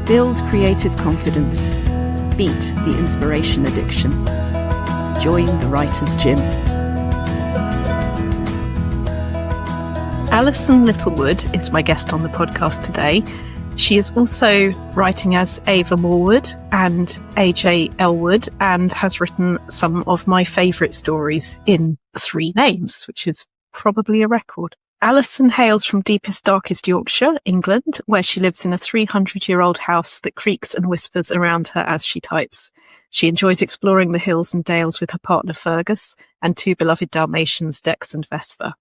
Build creative confidence. Beat the inspiration addiction. Join the Writer's Gym. Alison Littlewood is my guest on the podcast today. She is also writing as Ava Morwood and AJ Elwood, and has written some of my favourite stories in 3 names, which is probably a record. Alison hails from deepest, darkest Yorkshire, England, where she lives in a 300-year-old house that creaks and whispers around her as she types. She enjoys exploring the hills and dales with her partner Fergus and 2 beloved Dalmatians, Dex and Vesper.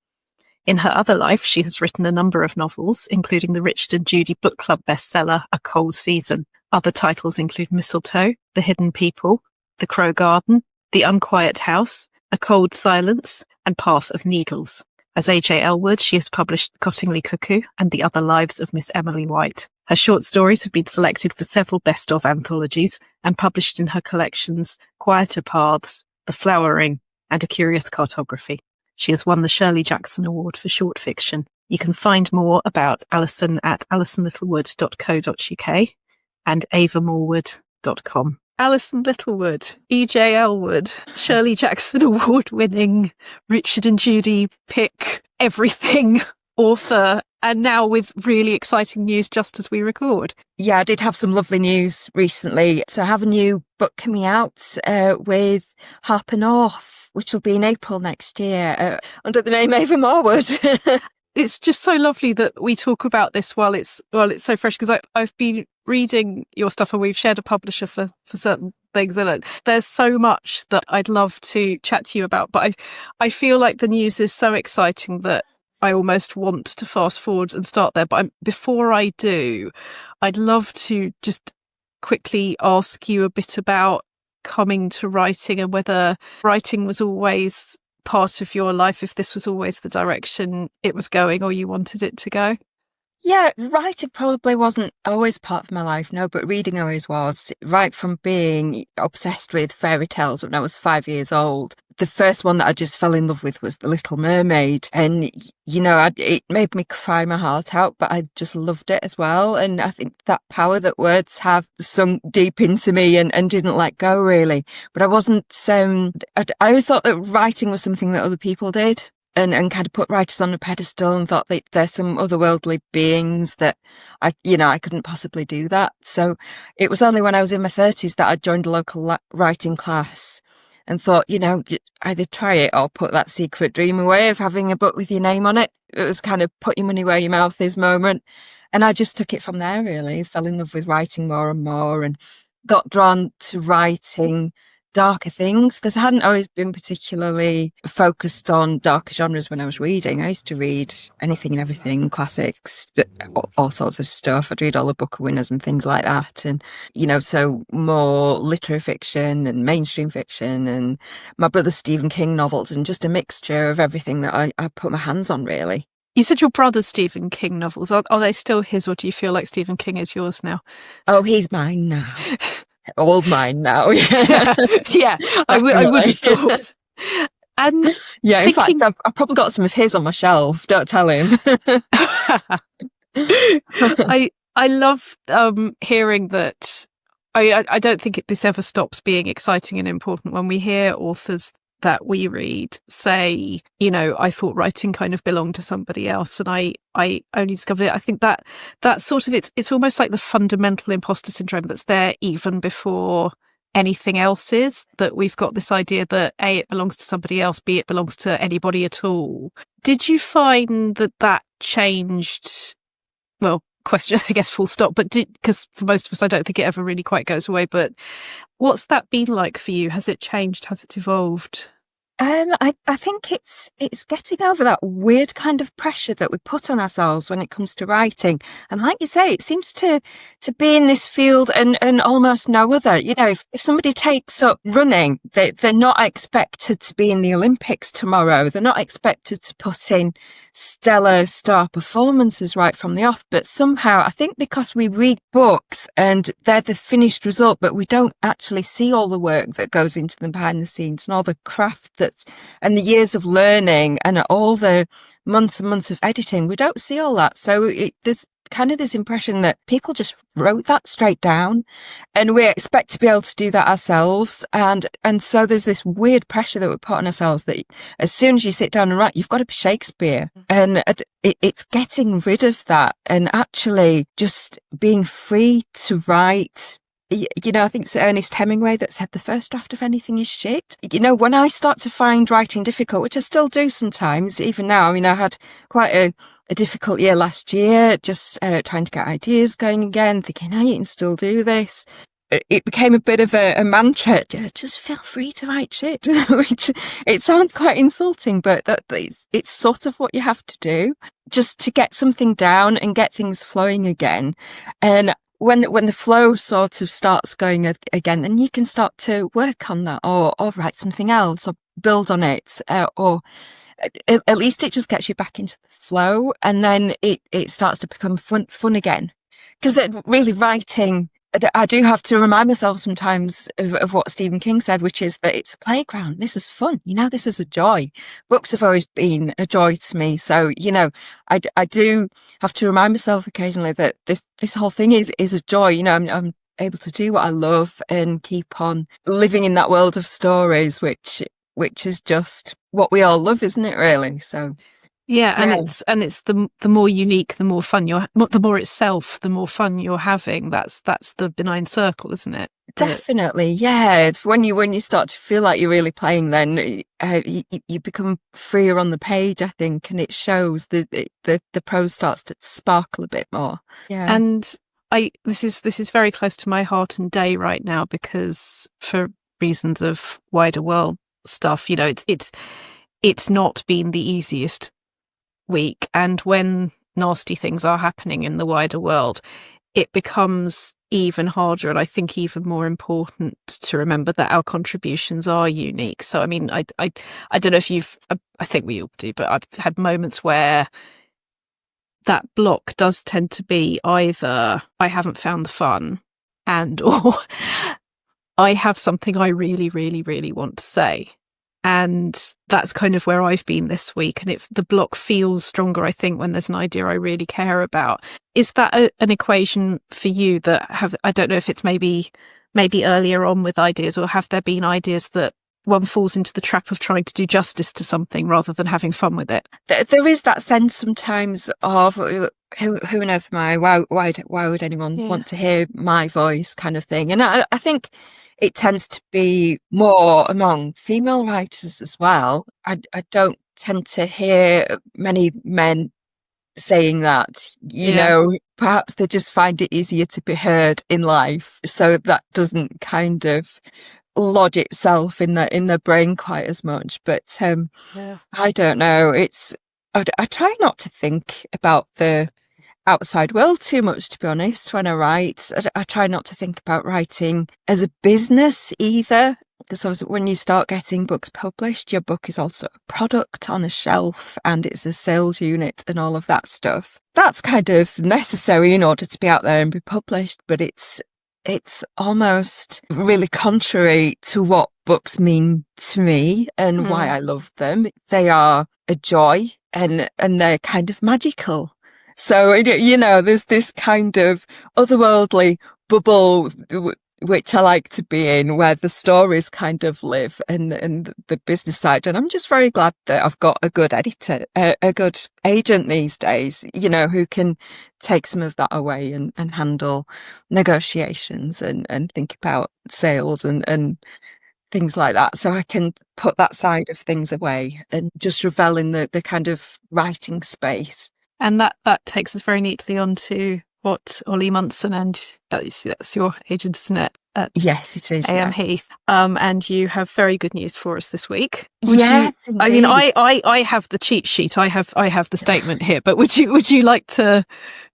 In her other life, she has written a number of novels, including the Richard and Judy book club bestseller, A Cold Season. Other titles include Mistletoe, The Hidden People, The Crow Garden, The Unquiet House, A Cold Silence, and Path of Needles. As A.J. Elwood, she has published Cottingley, Cuckoo and The Other Lives of Miss Emily White. Her short stories have been selected for several best-of anthologies and published in her collections Quieter Paths, The Flowering, and A Curious Cartography. She has won the Shirley Jackson Award for short fiction. You can find more about Alison at alisonlittlewood.co.uk and avamorwood.com. Alison Littlewood, E.J. Elwood, Shirley Jackson Award-winning, Richard and Judy pick everything author, and now with really exciting news just as we record. Yeah, I did have some lovely news recently. So I have a new book coming out with Harper North, which will be in April next year, under the name Ava Morwood. It's just so lovely that we talk about this while it's so fresh, because I've been reading your stuff and we've shared a publisher for certain things, and there's so much that I'd love to chat to you about, but I feel like the news is so exciting that I almost want to fast forward and start there. But before I do, I'd love to just quickly ask you a bit about coming to writing and whether writing was always part of your life, if this was always the direction it was going or you wanted it to go. Yeah, writing probably wasn't always part of my life, no, but reading always was. Right from being obsessed with fairy tales when I was 5 years old. The first one that I just fell in love with was The Little Mermaid. And, you know, it made me cry my heart out, but I just loved it as well. And I think that power that words have sunk deep into me and didn't let go, really. But I wasn't, I always thought that writing was something that other people did. And kind of put writers on a pedestal and thought that there's some otherworldly beings that I couldn't possibly do that. So it was only when I was in my 30s that I joined a local writing class and thought, either try it or put that secret dream away of having a book with your name on it. It was kind of put your money where your mouth is moment. And I just took it from there, really. Fell in love with writing more and more and got drawn to writing darker things, because I hadn't always been particularly focused on darker genres when I was reading. I used to read anything and everything, classics, all sorts of stuff. I'd read all the Booker winners and things like that. And, so more literary fiction and mainstream fiction and my brother Stephen King novels and just a mixture of everything that I put my hands on, really. You said your brother's Stephen King novels. Are they still his, or do you feel like Stephen King is yours now? Oh, he's mine now. All mine now. Yeah, I would have thought. And yeah, in fact, I've probably got some of his on my shelf. Don't tell him. I love hearing that. I don't think this ever stops being exciting and important when we hear authors that we read say, I thought writing kind of belonged to somebody else and I only discovered it. I think that sort of, it's almost like the fundamental imposter syndrome that's there even before anything else is, that we've got this idea that A, it belongs to somebody else, B, it belongs to anybody at all. Did you find that changed? Well, question, I guess, full stop, but because for most of us, I don't think it ever really quite goes away, but what's that been like for you? Has it changed? Has it evolved? I think it's getting over that weird kind of pressure that we put on ourselves when it comes to writing. And like you say, it seems to be in this field and almost no other. If somebody takes up running, they're not expected to be in the Olympics tomorrow. They're not expected to put in stellar star performances right from the off. But somehow, I think because we read books and they're the finished result, but we don't actually see all the work that goes into them behind the scenes and all the craft and the years of learning and all the months and months of editing, we don't see all that. So there's kind of this impression that people just wrote that straight down, and we expect to be able to do that ourselves. And so there's this weird pressure that we put on ourselves that as soon as you sit down and write, you've got to be Shakespeare. And it's getting rid of that and actually just being free to write. You know, I think it's Ernest Hemingway that said the first draft of anything is shit. You know, when I start to find writing difficult, which I still do sometimes, even now, I mean, I had quite a difficult year last year, just trying to get ideas going again, thinking, oh, you can still do this. It became a bit of a mantra, just feel free to write shit, which it sounds quite insulting, but it's sort of what you have to do just to get something down and get things flowing again. And when the flow sort of starts going again, then you can start to work on that or write something else or build on it, or at least it just gets you back into the flow, and then it starts to become fun again. Because really writing, I do have to remind myself sometimes of what Stephen King said, which is that it's a playground. This is fun. You know, this is a joy. Books have always been a joy to me. So, you know, I do have to remind myself occasionally that this whole thing is a joy. You know, I'm able to do what I love and keep on living in that world of stories, which is just what we all love, isn't it, really? So. Yeah, and it's the more unique, the more fun the more itself, the more fun you're having. That's the benign circle, isn't it? Definitely, yeah. It's when you start to feel like you're really playing, then you become freer on the page, I think, and it shows the prose starts to sparkle a bit more. Yeah, and this is very close to my heart and day right now, because for reasons of wider world stuff, you know, it's not been the easiest week, and when nasty things are happening in the wider world, it becomes even harder, and I think even more important to remember that our contributions are unique. So I mean, I don't know if I think we all do, but I've had moments where that block does tend to be either I haven't found the fun, or I have something I really, really, really want to say. And that's kind of where I've been this week. And the block feels stronger, I think, when there's an idea I really care about. Is that an equation for you that I don't know if it's maybe earlier on with ideas, or have there been ideas that one falls into the trap of trying to do justice to something rather than having fun with it? There is that sense sometimes of who on earth am I? Why would anyone want to hear my voice, kind of thing? And I think it tends to be more among female writers as well. I don't tend to hear many men saying that, you know, perhaps they just find it easier to be heard in life. So that doesn't kind of lodge itself in the brain quite as much. But I don't know. I try not to think about the outside world too much, to be honest, when I write. I try not to think about writing as a business either, because when you start getting books published, your book is also a product on a shelf and it's a sales unit and all of that stuff. That's kind of necessary in order to be out there and be published, but it's almost really contrary to what books mean to me and why I love them. They are a joy and they're kind of magical. So, you know, there's this kind of otherworldly bubble which I like to be in, where the stories kind of live and the business side. And I'm just very glad that I've got a good editor, a good agent these days, you know, who can take some of that away and handle negotiations and think about sales and things like that. So I can put that side of things away and just revel in the kind of writing space. And that takes us very neatly on to what Ollie Munson, and that's your agent, isn't it? Yes, it is. AM Heath. And you have very good news for us this week. Yes, indeed. I mean, I have the cheat sheet. I have the statement here, but would you like to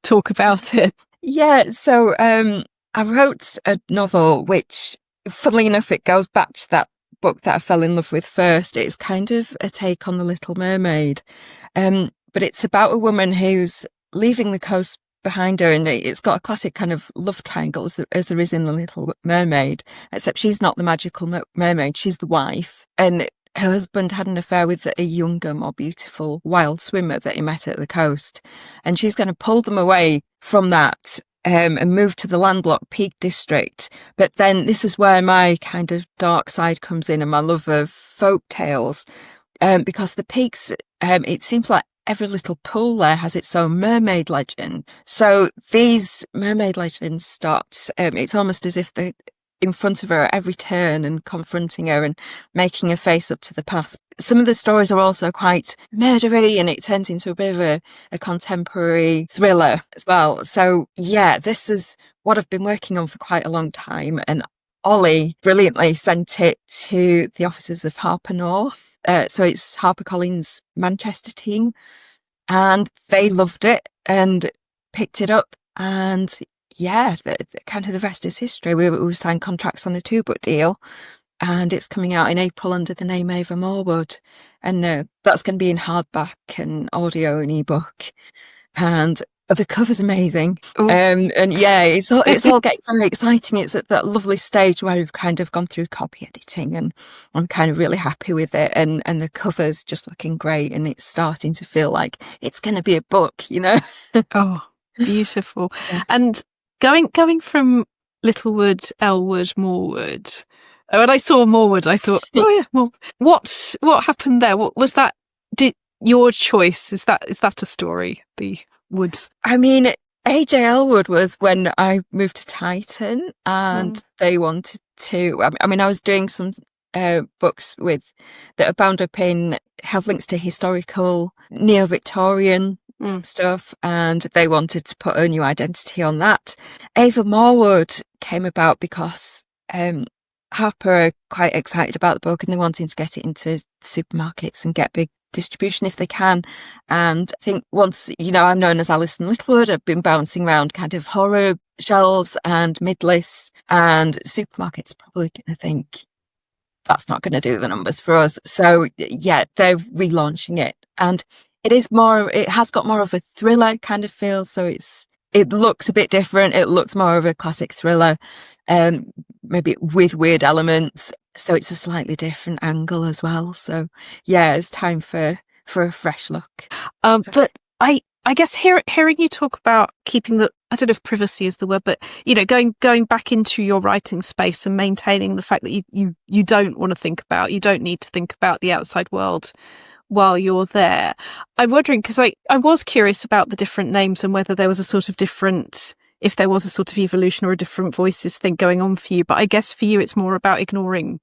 talk about it? Yeah. So I wrote a novel which, funnily enough, it goes back to that book that I fell in love with first. It's kind of a take on The Little Mermaid. But it's about a woman who's leaving the coast behind her, and it's got a classic kind of love triangle as there is in The Little Mermaid, except she's not the magical mermaid, she's the wife. And her husband had an affair with a younger, more beautiful wild swimmer that he met at the coast. And she's going to pull them away from that and move to the landlocked Peak District. But then this is where my kind of dark side comes in and my love of folk tales. Because the Peaks, it seems like every little pool there has its own mermaid legend. So these mermaid legends start, it's almost as if they're in front of her at every turn and confronting her and making her face up to the past. Some of the stories are also quite murdery and it turns into a bit of a contemporary thriller as well. So yeah, this is what I've been working on for quite a long time. And Ollie brilliantly sent it to the offices of Harper North. So it's HarperCollins Manchester team, and they loved it and picked it up. And yeah, kind of the rest is history. We signed contracts on a 2-book deal, and it's coming out in April under the name Ava Morwood. And that's going to be in hardback and audio and ebook. And the cover's amazing. And yeah, it's all getting very exciting. It's at that lovely stage where we've kind of gone through copy editing and I'm kind of really happy with it. And the cover's just looking great and it's starting to feel like it's going to be a book, you know? Oh, beautiful. Yeah. And going from Littlewood, Elwood, Morwood. When I saw Morwood, I thought, oh yeah, well, what happened there? What was that? Your choice? Is that a story? The Woods. I mean, AJ Elwood was when I moved to Titan and they wanted to, I mean, I was doing some books that are bound up in, have links to historical neo-Victorian stuff, and they wanted to put a new identity on that. Ava Morwood came about because Harper are quite excited about the book and they're wanting to get it into supermarkets and get big distribution if they can. And I think once, you know, I'm known as Alison Littlewood, I've been bouncing around kind of horror shelves and mid-lists, and supermarkets probably going to think that's not going to do the numbers for us. So yeah, they're relaunching it, and it has got more of a thriller kind of feel. So it looks a bit different. It looks more of a classic thriller, maybe with weird elements. So it's a slightly different angle as well. So yeah, it's time for a fresh look. But I guess hearing you talk about keeping I don't know if privacy is the word, but you know, going back into your writing space and maintaining the fact that you don't want to think about, you don't need to think about the outside world while you're there. I'm wondering, because I was curious about the different names and whether there was a sort of different, if there was a sort of evolution or a different voices thing going on for you. But I guess for you, it's more about ignoring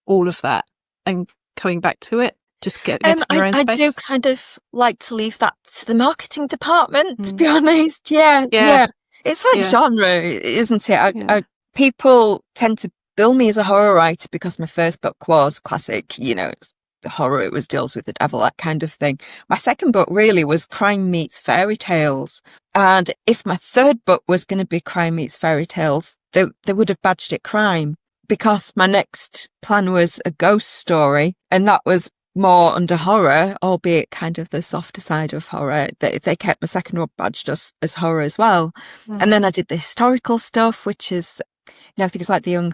all of that and coming back to it. Just get into your own space. I do kind of like to leave that to the marketing department, to be honest. Yeah. It's like genre, isn't it? People tend to bill me as a horror writer because my first book was classic, you know, it's horror, it was deals with the devil, that kind of thing. My second book really was crime meets fairy tales. And if my third book was going to be crime meets fairy tales, they would have badged it crime, because my next plan was a ghost story, and that was more under horror, albeit kind of the softer side of horror. They kept my second one badged as horror as well. And then I did the historical stuff, which is, you know, things like the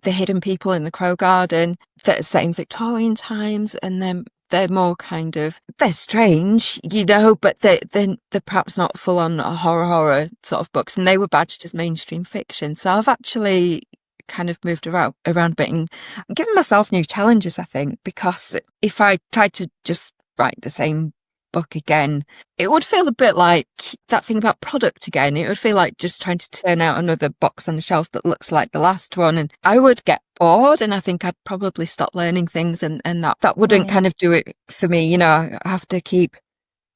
hidden people in the Crow Garden that are set in Victorian times, and then they're more kind of, they're strange, you know, but they're perhaps not full on horror sort of books, and they were badged as mainstream fiction. So I've actually kind of moved around a bit and given myself new challenges, I think, because if I tried to just write the same book again, it would feel a bit like that thing about product again. It would feel like just trying to turn out another box on the shelf that looks like the last one, and I would get bored, and I think I'd probably stop learning things, and that wouldn't kind of do it for me. You know, I have to keep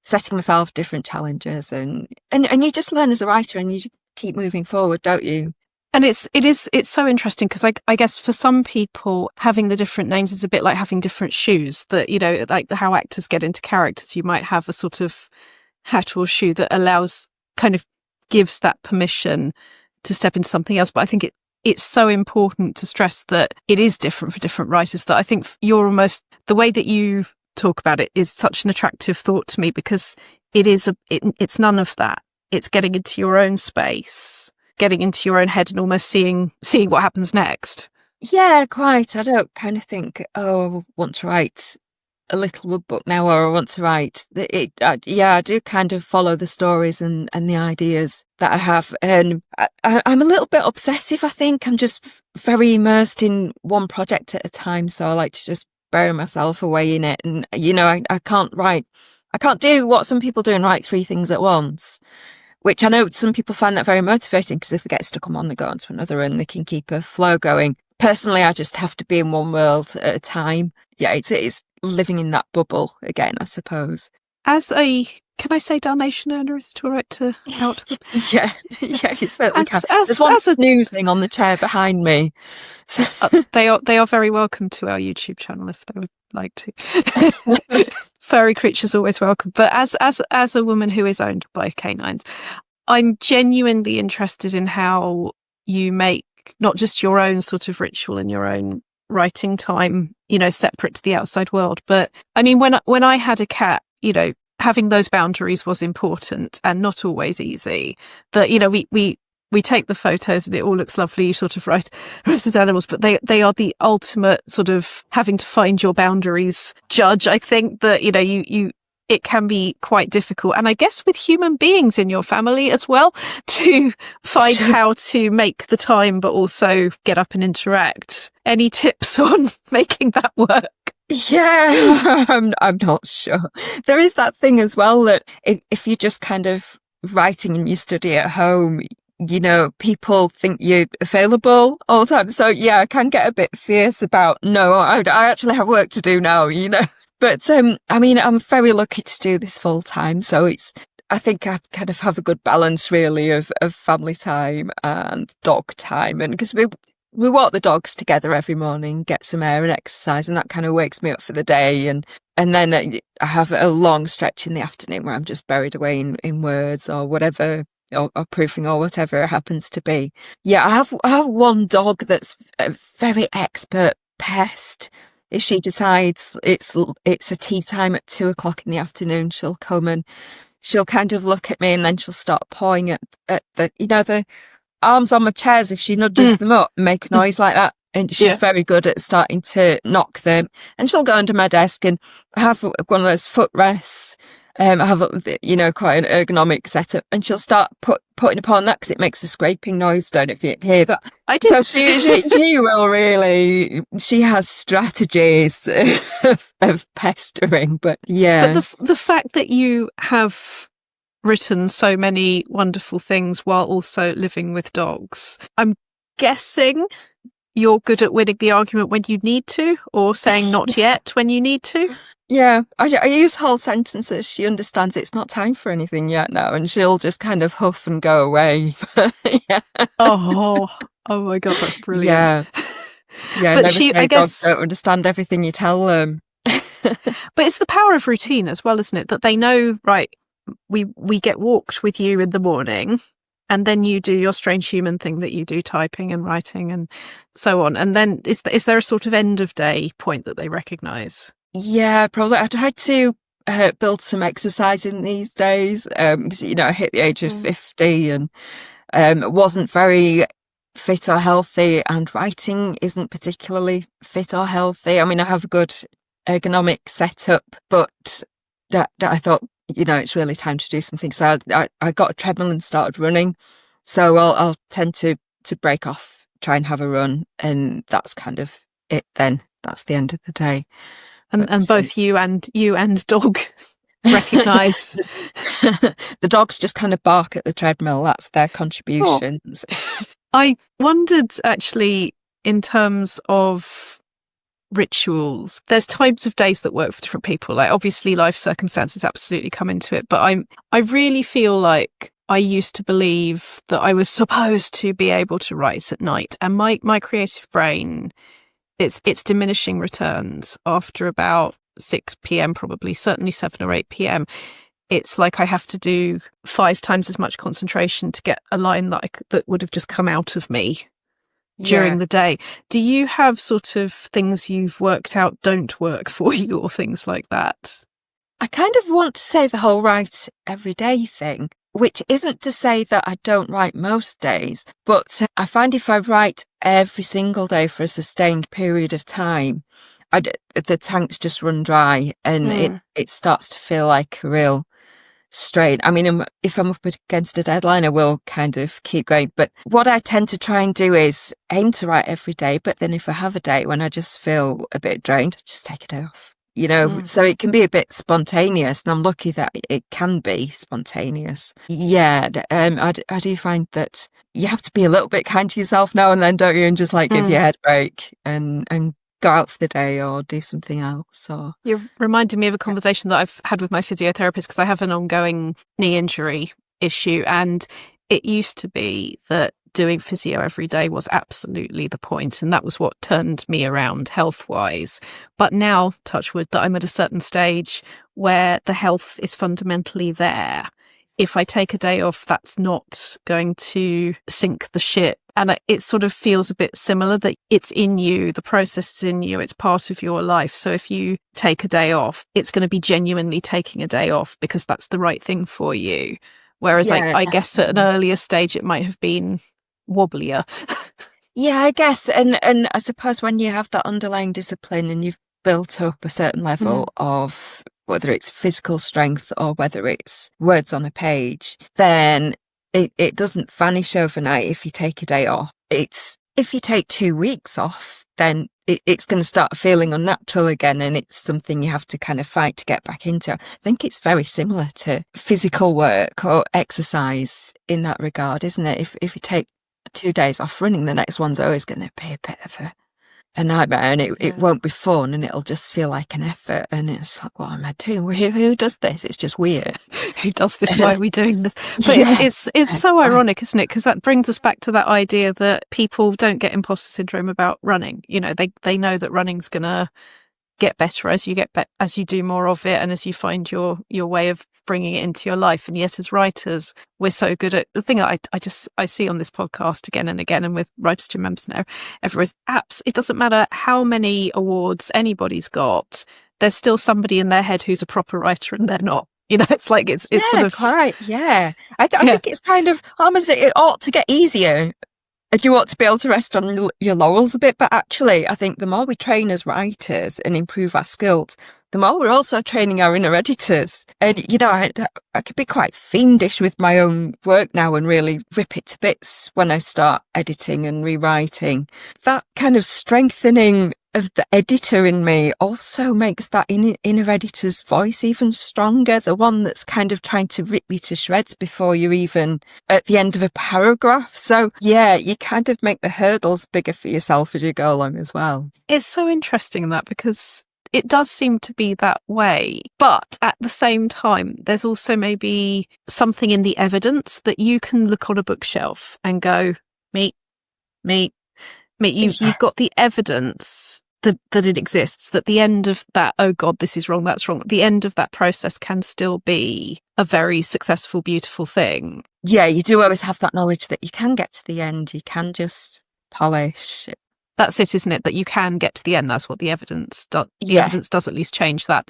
setting myself different challenges, and you just learn as a writer, and you just keep moving forward, don't you? And it's so interesting, because I guess for some people having the different names is a bit like having different shoes, that, you know, like how actors get into characters, you might have a sort of hat or shoe that kind of gives that permission to step into something else. But I think it's so important to stress that it is different for different writers, that I think you're almost, the way that you talk about it is such an attractive thought to me, because it's none of that. It's getting into your own space, getting into your own head, and almost seeing what happens next. Yeah, quite. I don't kind of think, oh, I want to write a Littlewood book now, or I want to write I do kind of follow the stories and the ideas that I have. And I'm a little bit obsessive, I think. I'm just very immersed in one project at a time. So I like to just bury myself away in it. And, I can't do what some people do and write 3 things at once, which I know some people find that very motivating, because if they get stuck on one, they go on to another and they can keep a flow going. Personally, I just have to be in one world at a time. Yeah, it's living in that bubble again, I suppose. Can I say Dalmatian owner? Is it all right to out them? Yeah, you certainly can. There's one new thing on the chair behind me. So. They are very welcome to our YouTube channel if they would like to. Furry creatures always welcome. But as a woman who is owned by canines, I'm genuinely interested in how you make not just your own sort of ritual and your own writing time, separate to the outside world. But I mean, when I had a cat, having those boundaries was important and not always easy. But, we take the photos and it all looks lovely. You sort of write as animals, but they are the ultimate sort of having to find your boundaries judge. I think that, it can be quite difficult. And I guess with human beings in your family as well, to find how to make the time, but also get up and interact. Any tips on making that work? Yeah, I'm not sure. There is that thing as well that if you're just kind of writing and you study at home, people think you're available all the time. So yeah, I can get a bit fierce about, no, I actually have work to do now, But, I'm very lucky to do this full time. So I think I kind of have a good balance really of family time and dog time. And because we walk the dogs together every morning, get some air and exercise, and that kind of wakes me up for the day. And then I have a long stretch in the afternoon where I'm just buried away in words or whatever, or proofing or whatever it happens to be. Yeah, I have one dog that's a very expert pest. If she decides it's a tea time at 2:00 in the afternoon, she'll come and she'll kind of look at me, and then she'll start pawing at the arms on my chairs. If she nudges them up and make a noise like that, and she's very good at starting to knock them. And she'll go under my desk and have one of those footrests. I have quite an ergonomic setup, and she'll start putting upon that because it makes a scraping noise. Don't know if you hear that. I do. So she will really. She has strategies of pestering, but yeah. But the fact that you have written so many wonderful things while also living with dogs, I'm guessing you're good at winning the argument when you need to, or saying not yet when you need to. Yeah, I use whole sentences. She understands it's not time for anything yet now, and she'll just kind of huff and go away. Yeah. Oh my God, that's brilliant. Yeah. But I guess dogs don't understand everything you tell them. But it's the power of routine as well, isn't it? That they know, right? We get walked with you in the morning, and then you do your strange human thing that you do, typing and writing and so on. And then is there a sort of end of day point that they recognise? Yeah, probably. I tried to build some exercise in these days because, I hit the age of 50 and wasn't very fit or healthy, and writing isn't particularly fit or healthy. I mean, I have a good ergonomic setup, but that I thought, it's really time to do something. So I got a treadmill and started running. So I'll tend to break off, try and have a run, and that's kind of it then. That's the end of the day. And both you and dog recognise. The dogs just kind of bark at the treadmill. That's their contributions. I wondered, actually, in terms of rituals, there's types of days that work for different people. Like, obviously, life circumstances absolutely come into it. But I really feel like I used to believe that I was supposed to be able to write at night. And my creative brain, it's diminishing returns after about 6 p.m, probably, certainly 7 or 8 p.m. It's like I have to do 5 times as much concentration to get a line that would have just come out of me during the day. Do you have sort of things you've worked out don't work for you, or things like that? I kind of want to say the whole write every day thing, which isn't to say that I don't write most days, but I find if I write every single day for a sustained period of time, the tanks just run dry, and it starts to feel like a real strain. I mean, if I'm up against a deadline, I will kind of keep going. But what I tend to try and do is aim to write every day. But then if I have a day when I just feel a bit drained, just take a day off. So it can be a bit spontaneous, and I'm lucky that it can be spontaneous. Yeah, I do find that you have to be a little bit kind to yourself now and then, don't you? And just like give your head a break and go out for the day or do something else. Or You're reminding me of a conversation that I've had with my physiotherapist, because I have an ongoing knee injury issue, and it used to be that doing physio every day was absolutely the point, and that was what turned me around health-wise. But now, touch wood, that I'm at a certain stage where the health is fundamentally there. If I take a day off, that's not going to sink the ship. And it sort of feels a bit similar, that it's in you, the process is in you, it's part of your life. So if you take a day off, it's going to be genuinely taking a day off because that's the right thing for you. Whereas I guess at an earlier stage, it might have been wobblier. Yeah, I guess. And I suppose when you have that underlying discipline and you've built up a certain level of whether it's physical strength or whether it's words on a page, then it doesn't vanish overnight if you take a day off. It's if you take 2 weeks off, then it's going to start feeling unnatural again, and it's something you have to kind of fight to get back into. I think it's very similar to physical work or exercise in that regard, isn't it? If you take 2 days off running, the next one's always going to be a bit of a nightmare, and it won't be fun, and it'll just feel like an effort, and it's like, what am I doing? Who does this? It's just weird. Who does this? Why are we doing this? But it's so ironic, isn't it? Because that brings us back to that idea that people don't get imposter syndrome about running. They know that running's gonna get better as you as you do more of it, and as you find your way of bringing it into your life. And yet as writers, we're so good at the thing I see on this podcast again and again, and with Writers Gym members now, everyone's apps. It doesn't matter how many awards anybody's got, there's still somebody in their head who's a proper writer and they're not. It's like it's sort of quite, yeah. I think it's kind of almost, it ought to get easier. You ought to be able to rest on your laurels a bit, but actually, I think the more we train as writers and improve our skills, the more we're also training our inner editors. And, I could be quite fiendish with my own work now and really rip it to bits when I start editing and rewriting. That kind of strengthening of the editor in me also makes that inner editor's voice even stronger, the one that's kind of trying to rip you to shreds before you're even at the end of a paragraph. So yeah, you kind of make the hurdles bigger for yourself as you go along as well. It's so interesting that, because it does seem to be that way. But at the same time, there's also maybe something in the evidence that you can look on a bookshelf and go, me. You've got the evidence that it exists, that the end of that, oh God, this is wrong, that's wrong, the end of that process can still be a very successful, beautiful thing. Yeah, you do always have that knowledge that you can get to the end, you can just polish. That's it, isn't it? That you can get to the end. That's what the evidence does. The evidence does at least change that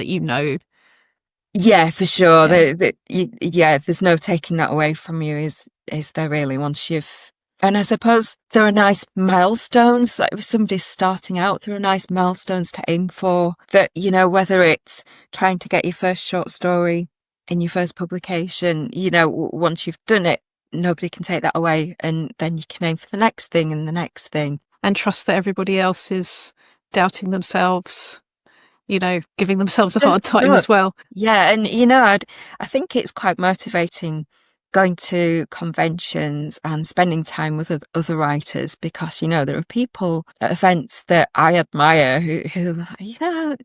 Yeah, for sure. Yeah. There's no taking that away from you, is there really, once you've... And I suppose there are nice milestones, like if somebody's starting out, there are nice milestones to aim for, that, whether it's trying to get your first short story in your first publication, once you've done it, nobody can take that away, and then you can aim for the next thing and the next thing. And trust that everybody else is doubting themselves, giving themselves a hard time as well. Yeah, and, I think it's quite motivating going to conventions and spending time with other writers, because, there are people at events that I admire who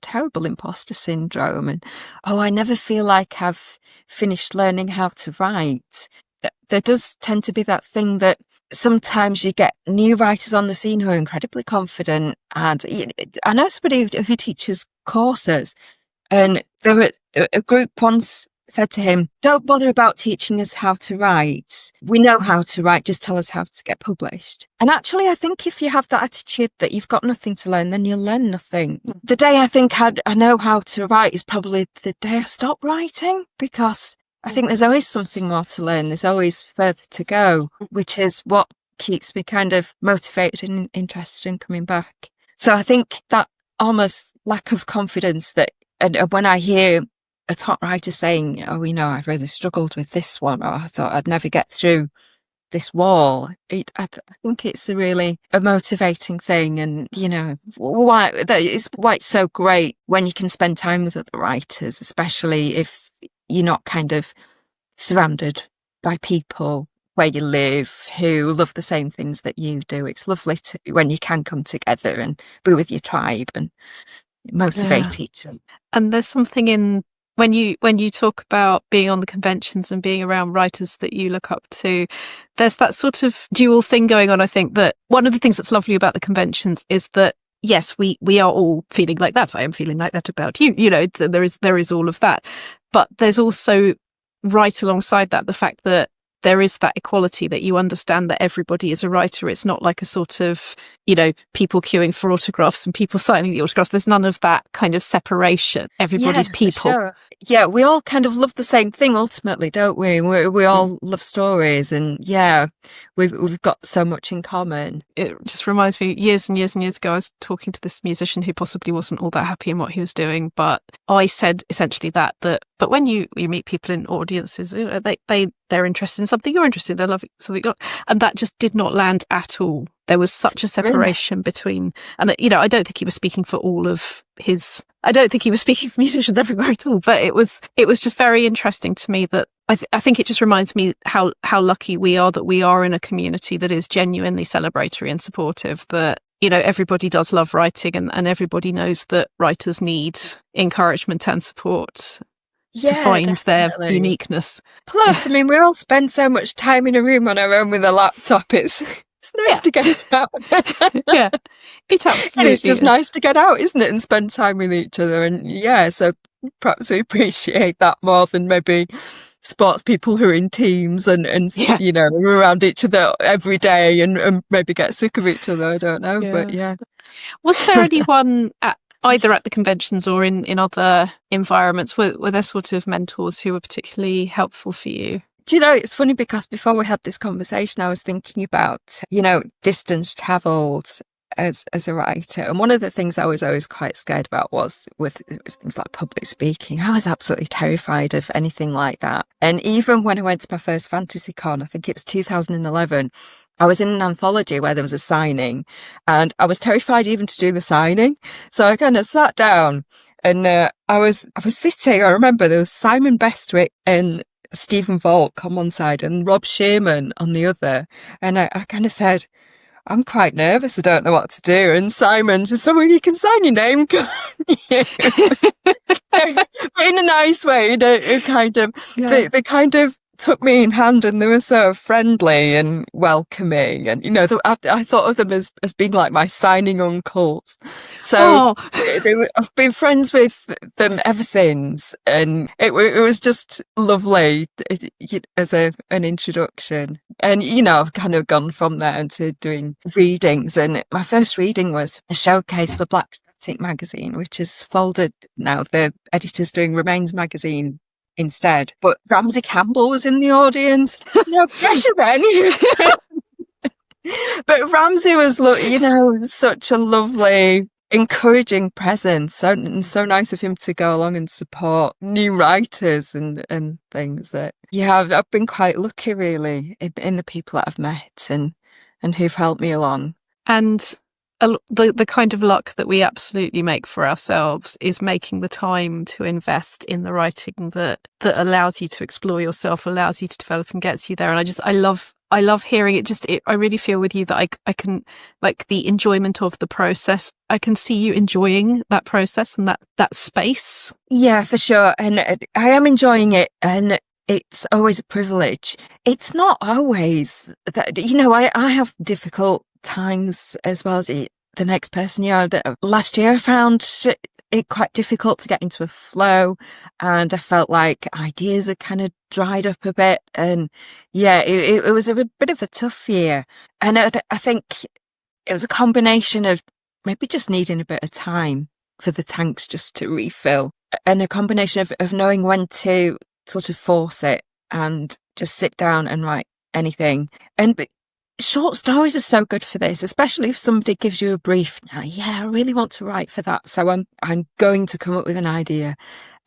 terrible imposter syndrome, and, I never feel like I've finished learning how to write. There does tend to be that thing that sometimes you get new writers on the scene who are incredibly confident. And I know somebody who teaches courses, and a group once said to him, "Don't bother about teaching us how to write. We know how to write, just tell us how to get published." And actually, I think if you have that attitude that you've got nothing to learn, then you'll learn nothing. The day I think I know how to write is probably the day I stop writing, because I think there's always something more to learn. There's always further to go, which is what keeps me kind of motivated and interested in coming back. So I think that almost lack of confidence that, and when I hear a top writer saying, oh, I really struggled with this one, or I thought I'd never get through this wall, I think it's a motivating thing. And, why it's so great when you can spend time with other writers, especially if you're not kind of surrounded by people where you live who love the same things that you do. It's lovely when you can come together and be with your tribe and motivate each other. And there's something in when you talk about being on the conventions and being around writers that you look up to, there's that sort of dual thing going on. I think that one of the things that's lovely about the conventions is that, yes, we are all feeling like that. I am feeling like that about you. There is all of that. But there's also, right alongside that, the fact that there is that equality, that you understand that everybody is a writer. It's not like a sort of, people queuing for autographs and people signing the autographs. There's none of that kind of separation. Everybody's people. Sure. Yeah, we all kind of love the same thing ultimately, don't we? We all love stories, and we've got so much in common. It just reminds me, years and years and years ago, I was talking to this musician who possibly wasn't all that happy in what he was doing, but I said essentially that but when you meet people in audiences, they're interested in something you're interested in, they love something, and that just did not land at all. There was such a separation between, and I don't think he was speaking for all of his. I don't think he was speaking for musicians everywhere at all. But it was just very interesting to me that I think it just reminds me how lucky we are that we are in a community that is genuinely celebratory and supportive. That everybody does love writing, and everybody knows that writers need encouragement and support to find their uniqueness. Plus, we all spend so much time in a room on our own with a laptop. It's nice to get out. Yeah, it absolutely and it's just is. nice to get out, isn't it? And spend time with each other. And so perhaps we appreciate that more than maybe sports people who are in teams and around each other every day and maybe get sick of each other. I don't know, but yeah. Was there anyone either at the conventions or in other environments, were there sort of mentors who were particularly helpful for you? Do you know, it's funny because before we had this conversation, I was thinking about, distance travelled as a writer. And one of the things I was always quite scared about was things like public speaking. I was absolutely terrified of anything like that. And even when I went to my first Fantasy Con, I think it was 2011, I was in an anthology where there was a signing and I was terrified even to do the signing. So I kind of sat down and I was sitting, I remember there was Simon Bestwick and Stephen Volk on one side and Rob Shearman on the other. And I kind of said, I'm quite nervous. I don't know what to do. And Simon just said, well, you can sign your name, can't you? But in a nice way, they kind of took me in hand and they were so friendly and welcoming. And, I thought of them as being like my signing uncles. So I've been friends with them ever since. And it was just lovely as an introduction. And, I've kind of gone from there into doing readings. And my first reading was a showcase for Black Static magazine, which is folded now. The editor's doing Remains magazine instead. But Ramsey Campbell was in the audience. No pressure then. But Ramsey was, such a lovely, encouraging presence. So nice of him to go along and support new writers and things that, I've been quite lucky really in the people that I've met and who've helped me along. And the kind of luck that we absolutely make for ourselves is making the time to invest in the writing that allows you to explore yourself, allows you to develop and gets you there. And I love hearing it. I really feel with you that I can, like, the enjoyment of the process. I can see you enjoying that process and that space. Yeah, for sure. And I am enjoying it. And it's always a privilege. It's not always that, I have difficult times as well as the next person. Last year I found it quite difficult to get into a flow and I felt like ideas had kind of dried up a bit. And it was a bit of a tough year. And I think it was a combination of maybe just needing a bit of time for the tanks just to refill and a combination of knowing when to sort of force it and just sit down and write anything. But short stories are so good for this, especially if somebody gives you a brief. Now, I really want to write for that, so I'm going to come up with an idea.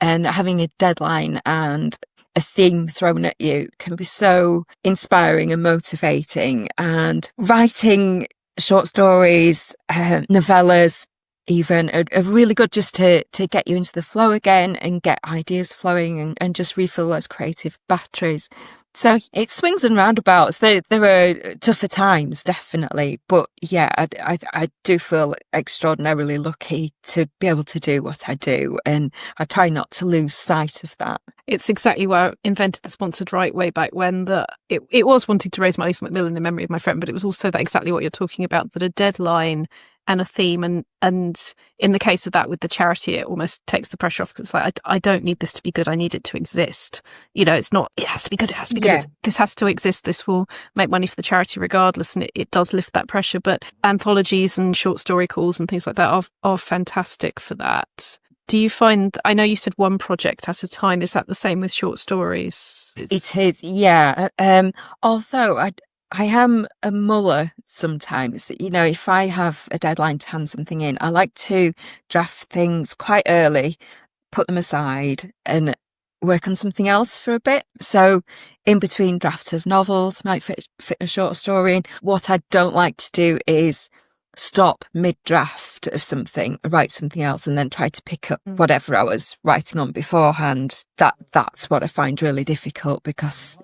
And having a deadline and a theme thrown at you can be so inspiring and motivating. And writing short stories, novellas, even are really good just to get you into the flow again and get ideas flowing and just refill those creative batteries. So it swings and roundabouts. There are tougher times, definitely. But yeah, I do feel extraordinarily lucky to be able to do what I do. And I try not to lose sight of that. It's exactly why I invented the sponsored write way back when, that it was wanting to raise money for Macmillan in memory of my friend, but it was also that exactly what you're talking about, that a deadline and a theme, and in the case of that with the charity, it almost takes the pressure off, because it's like, I don't need this to be good, I need it to exist. It's not, it has to be good, it has to be good. Yeah. This has to exist, this will make money for the charity regardless, and it does lift that pressure. But anthologies and short story calls and things like that are fantastic for that. Do you find, I know you said one project at a time, is that the same with short stories? It is, yeah. Although I am a muller sometimes. If I have a deadline to hand something in, I like to draft things quite early, put them aside and work on something else for a bit. So in between drafts of novels, might fit a short story in. What I don't like to do is stop mid-draft of something, write something else, and then try to pick up whatever I was writing on beforehand. That's what I find really difficult, because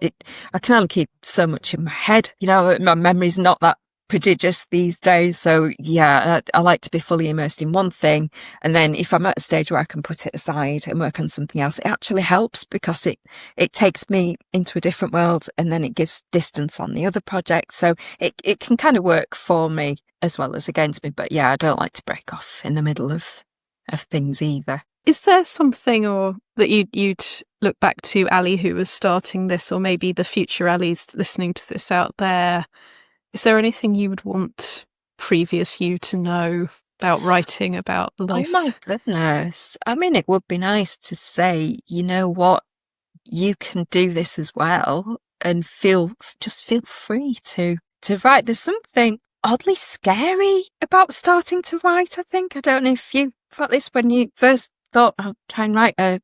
I can only keep so much in my head. My memory's not that prodigious these days. So yeah, I like to be fully immersed in one thing. And then if I'm at a stage where I can put it aside and work on something else, it actually helps, because it takes me into a different world, and then it gives distance on the other project. So it can kind of work for me as well as against me. But yeah, I don't like to break off in the middle of things either. Is there something or that you'd look back to, Ali, who was starting this, or maybe the future Ali's listening to this out there? Is there anything you would want previous you to know about writing, about life? Oh my goodness. I mean, it would be nice to say, you know what, you can do this as well, and just feel free to write. There's something oddly scary about starting to write, I think. I don't know if you felt this when you first thought, I'll try and write a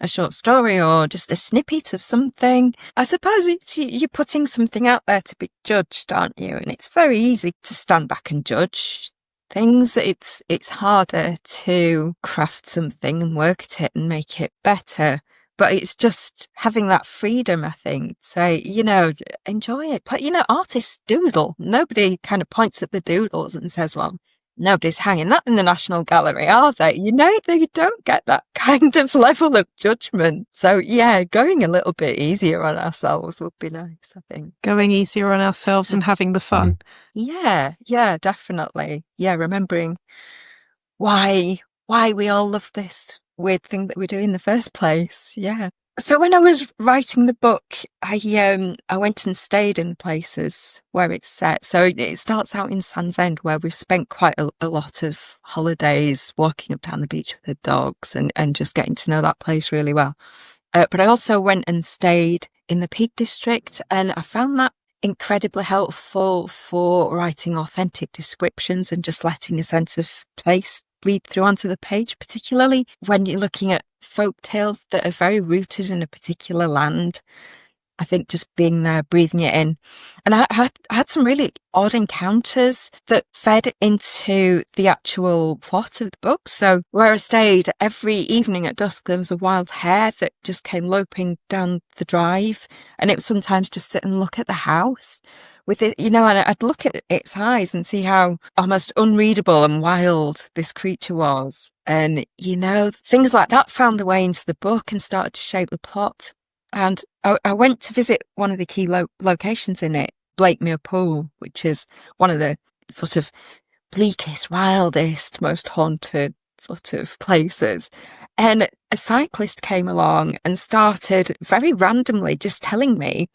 short story or just a snippet of something. I suppose you're putting something out there to be judged, aren't you? And it's very easy to stand back and judge things. It's harder to craft something and work at it and make it better. But it's just having that freedom, I think. Say, enjoy it. But, artists doodle. Nobody kind of points at the doodles and says, well, nobody's hanging that in the National Gallery, are they? They don't get that kind of level of judgment. So, yeah, going a little bit easier on ourselves would be nice, I think. Going easier on ourselves and having the fun. Yeah, definitely. Yeah, remembering why we all love this weird thing that we do in the first place. Yeah. So when I was writing the book, I went and stayed in the places where it's set. So it starts out in Sands End, where we've spent quite a lot of holidays walking up down the beach with the dogs and just getting to know that place really well. But I also went and stayed in the Peak District, and I found that incredibly helpful for writing authentic descriptions and just letting a sense of place bleed through onto the page, particularly when you're looking at folk tales that are very rooted in a particular land. I think just being there, breathing it in. And I had some really odd encounters that fed into the actual plot of the book. So where I stayed, every evening at dusk, there was a wild hare that just came loping down the drive. And it would sometimes just sit and look at the house with it, and I'd look at its eyes and see how almost unreadable and wild this creature was. And, things like that found their way into the book and started to shape the plot. And I went to visit one of the key locations in it, Blakemere Pool, which is one of the sort of bleakest, wildest, most haunted sort of places. And a cyclist came along and started very randomly just telling me,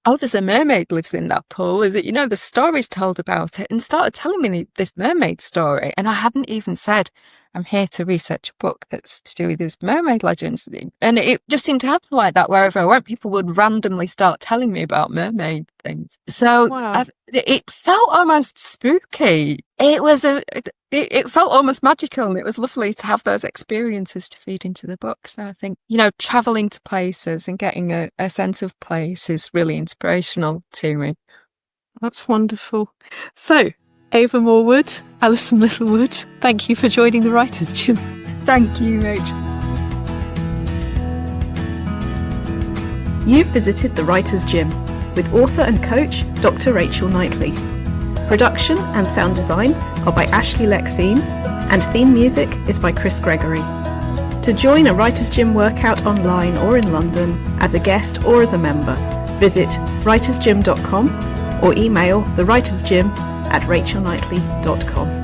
oh, there's a mermaid lives in that pool. Is it, the story's told about it, and started telling me this mermaid story. And I hadn't even said I'm here to research a book that's to do with these mermaid legends. And it just seemed to happen like that wherever I went. People would randomly start telling me about mermaid things. So Wow. it felt almost spooky. It felt almost magical, and it was lovely to have those experiences to feed into the book. So I think, travelling to places and getting a sense of place is really inspirational to me. That's wonderful. So, Ava Morwood, Alison Littlewood, thank you for joining the Writers' Gym. Thank you, Rachel. You've visited the Writers' Gym with author and coach Dr Rachel Knightley. Production and sound design are by Ashley Lexine, and theme music is by Chris Gregory. To join a Writers' Gym workout online or in London, as a guest or as a member, visit writersgym.com or email thewritersgym@rachelknightley.com.